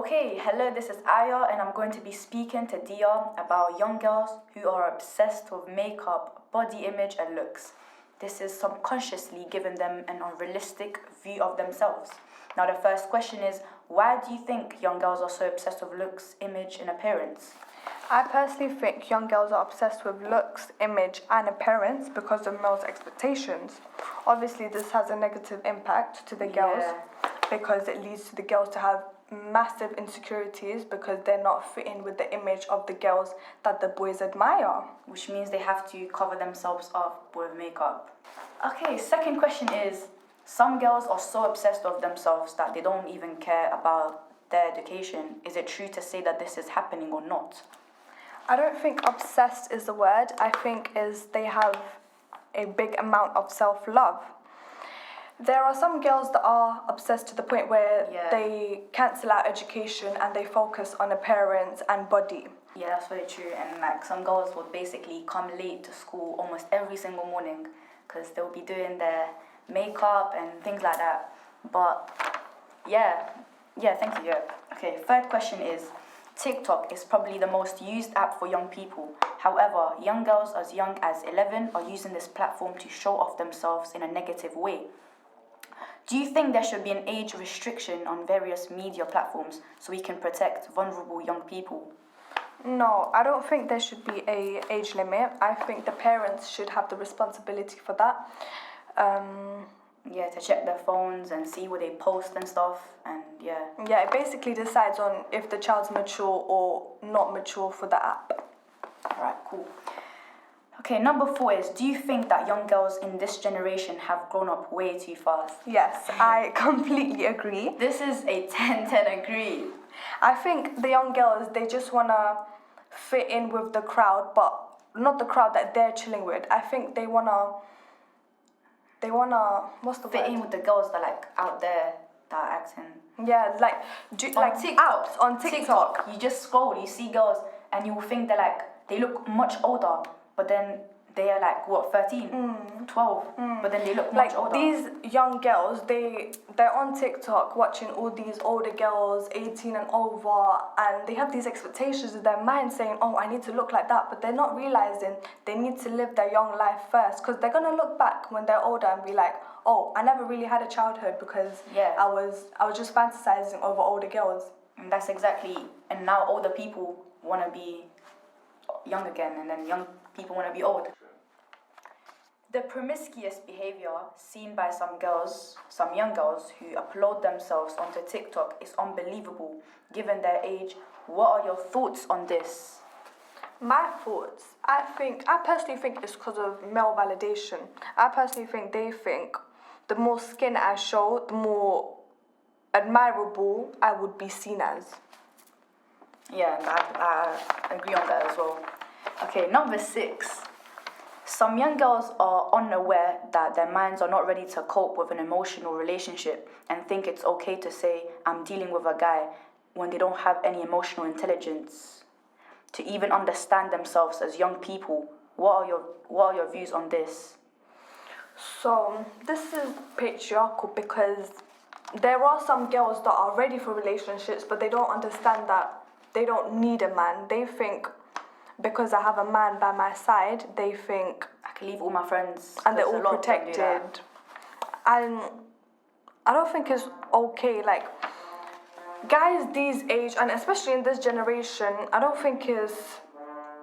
Okay, hello, this is Aya, and I'm going to be speaking to Dia about young girls who are obsessed with makeup, body image, and looks. This is subconsciously giving them an unrealistic view of themselves. Now, the first question is, why do you think young girls are so obsessed with looks, image, and appearance? I personally think young girls are obsessed with looks, image, and appearance because of males' expectations. Obviously, this has a negative impact to the girls because it leads to the girls to have massive insecurities because they're not fitting with the image of the girls that the boys admire. Which means they have to cover themselves up with makeup. Okay, second question is, some girls are so obsessed with themselves that they don't even care about their education. Is it true to say that this is happening or not? I don't think obsessed is the word. I think is they have a big amount of self-love. There are some girls that are obsessed to the point where they cancel out education and they focus on appearance and body. Yeah, that's very true. And like some girls would basically come late to school almost every single morning because they'll be doing their makeup and things like that. But thank you. Okay, third question is, TikTok is probably the most used app for young people. However, young girls as young as 11 are using this platform to show off themselves in a negative way. Do you think there should be an age restriction on various media platforms so we can protect vulnerable young people? No, I don't think there should be an age limit. I think the parents should have the responsibility for that. To check their phones and see what they post and stuff, and Yeah, it basically decides on if the child's mature or not mature for the app. Alright, cool. Okay, number 4 is, do you think that young girls in this generation have grown up way too fast? Yes, I completely agree. This is a 10-10 agree. I think the young girls, they just want to fit in with the crowd, but not the crowd that they're chilling with. I think they want to, what's the fit word? in with the girls that are like out there that are acting. Yeah, like apps on TikTok. You just scroll, you see girls, and you will think they look much older, but then they are like, 13, 12, but then they look much older. These young girls, they're on TikTok watching all these older girls, 18 and over, and they have these expectations in their mind saying, oh, I need to look like that, but they're not realizing they need to live their young life first, because they're going to look back when they're older and be like, oh, I never really had a childhood because I was just fantasizing over older girls. And that's exactly, and now older people want to be young again, and then young people want to be old. The promiscuous behavior seen by some young girls who upload themselves onto TikTok is unbelievable given their age. What are your thoughts on this? My thoughts, I personally think it's because of male validation. I personally think they think the more skin I show, the more admirable I would be seen as. Yeah, I agree on that as well. Okay, number 6. Some young girls are unaware that their minds are not ready to cope with an emotional relationship and think it's okay to say, I'm dealing with a guy, when they don't have any emotional intelligence to even understand themselves as young people. What are your views on this? So, this is patriarchal because there are some girls that are ready for relationships, but they don't understand that they don't need a man. They think because I have a man by my side, they think I can leave all my friends and they're all protected. And I don't think it's okay. Like, guys these age, and especially in this generation, I don't think is,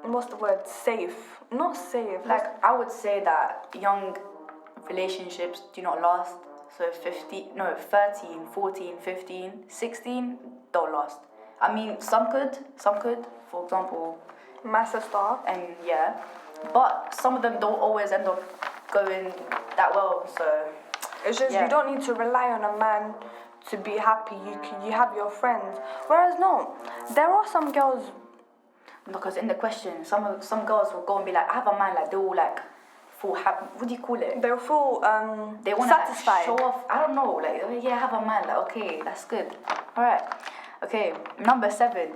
what's the word, safe. Not safe. Like, I would say that young relationships do not last. So 13, 14, 15, 16 don't last. I mean, some could, for example, my sister. And but some of them don't always end up going that well, so it's just you don't need to rely on a man to be happy. You have your friends. Whereas no, there are some girls, because in the question some girls will go and be like, I have a man, like they will like feel happy. What do you call it? They'll feel they want to like, show off. I don't know, like, I have a man, like, okay, that's good. Alright. Okay, number 7.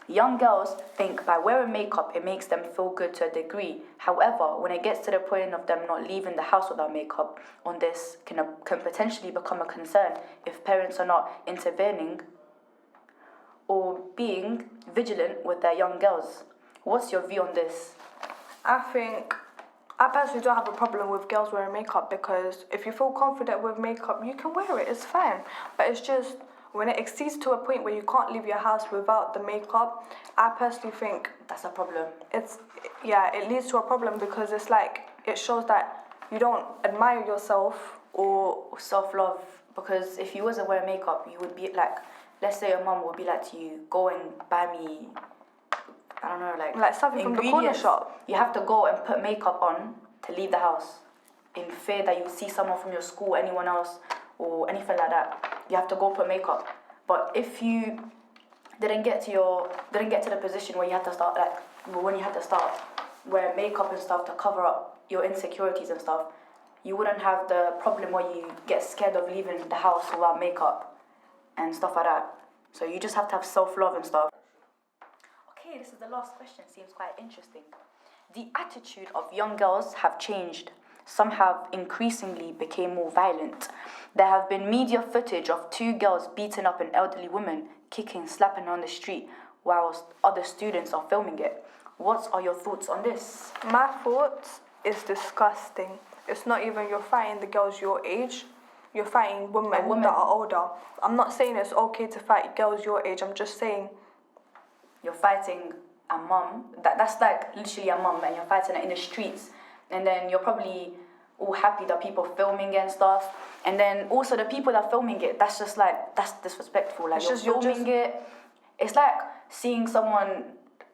Young girls think by wearing makeup it makes them feel good to a degree. However, when it gets to the point of them not leaving the house without makeup, on this can potentially become a concern if parents are not intervening or being vigilant with their young girls. What's your view on this? I personally don't have a problem with girls wearing makeup, because if you feel confident with makeup, you can wear it, it's fine. But it's just when it exceeds to a point where you can't leave your house without the makeup, I personally think That's a problem. it leads to a problem, because it's like, it shows that you don't admire yourself Or self-love, because if you wasn't wearing makeup, you would be like, let's say your mum would be like to you, go and buy me, I don't know, like something from the corner ingredients. shop. You have to go and put makeup on to leave the house, in fear that you see someone from your school, anyone else, or anything like that. You have to go put makeup. But if you didn't get to the position where you had to start, when you had to start wearing makeup and stuff to cover up your insecurities and stuff, you wouldn't have the problem where you get scared of leaving the house without makeup and stuff like that. So you just have to have self-love and stuff. Okay, this is the last question. Seems quite interesting. The attitude of young girls have changed. Some have increasingly become more violent. There have been media footage of 2 girls beating up an elderly woman, kicking, slapping her on the street, whilst other students are filming it. What are your thoughts on this? My thoughts is disgusting. It's not even you're fighting the girls your age, you're fighting women that are older. I'm not saying it's okay to fight girls your age, I'm just saying you're fighting a mum, that's like literally a mum, and you're fighting her in the streets, and then you're probably all happy that people are filming and stuff, and then also the people that are filming it, that's just like, that's disrespectful. Like, you're filming it, it's like seeing someone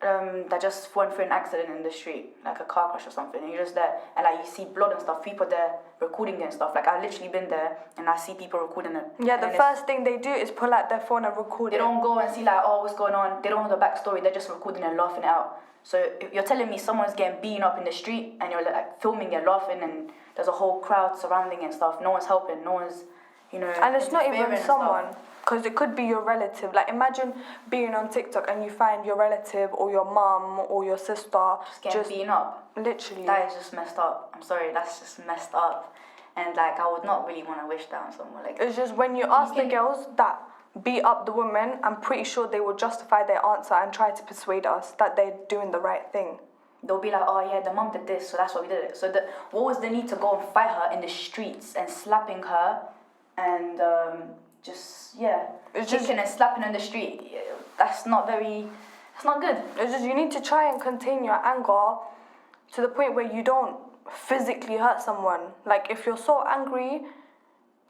that just went through an accident in the street, like a car crash or something, and you're just there, and like you see blood and stuff, people there recording it and stuff. Like, I've literally been there and I see people recording it. Yeah, the first thing they do is pull out their phone and record it. They don't go and see like, oh, what's going on. They don't know the backstory, they're just recording and laughing it out. So if you're telling me someone's getting beaten up in the street and you're like filming it, laughing, and there's a whole crowd surrounding and stuff, no one's helping, no one's, and it's not even someone, because it could be your relative. Like, imagine being on TikTok and you find your relative or your mum or your sister just beaten up. Literally. That is just messed up. I'm sorry, that's just messed up. And like, I would not really want to wish that on someone. Like, it's just when you ask the girls that beat up the women, I'm pretty sure they will justify their answer and try to persuade us that they're doing the right thing. They'll be like, oh yeah, the mum did this, so that's why we did it. So what was the need to go and fight her in the streets and slapping her and kicking and slapping in the street? That's not good. It's just, you need to try and contain your anger to the point where you don't physically hurt someone. Like, if you're so angry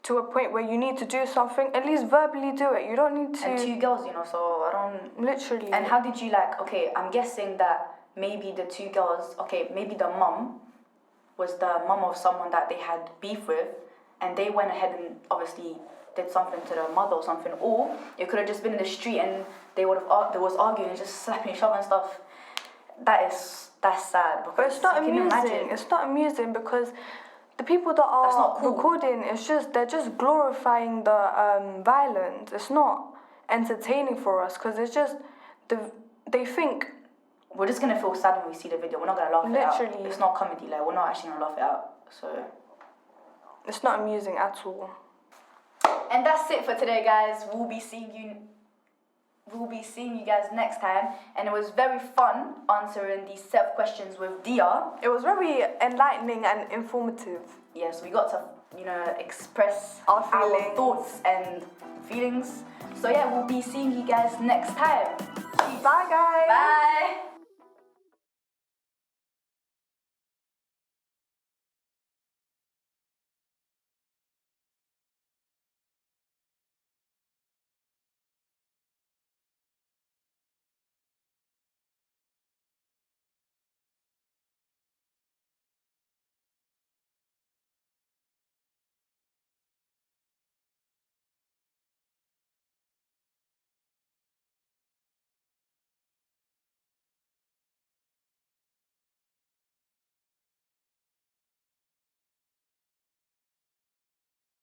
to a point where you need to do something, at least verbally do it. You don't need to. And 2 girls, so I don't. Literally. And how did you okay, I'm guessing that maybe the 2 girls, maybe the mum was the mum of someone that they had beef with, and they went ahead and obviously did something to the mother or something, or it could have just been in the street and there was arguing, just slapping each other and stuff. That's sad. But it's not amusing. It's not amusing because the people that are recording, they're just glorifying the violence. It's not entertaining for us, because it's just they think. We're just gonna feel sad when we see the video. We're not gonna laugh it out. Literally. It's not comedy. Like, we're not actually gonna laugh it out. So it's not amusing at all. And that's it for today, guys. We'll be seeing you guys next time. And it was very fun answering these set of questions with Dia. It was very enlightening and informative. Yes, we got to, express our thoughts and feelings. So yeah, we'll be seeing you guys next time. Bye, guys. Bye.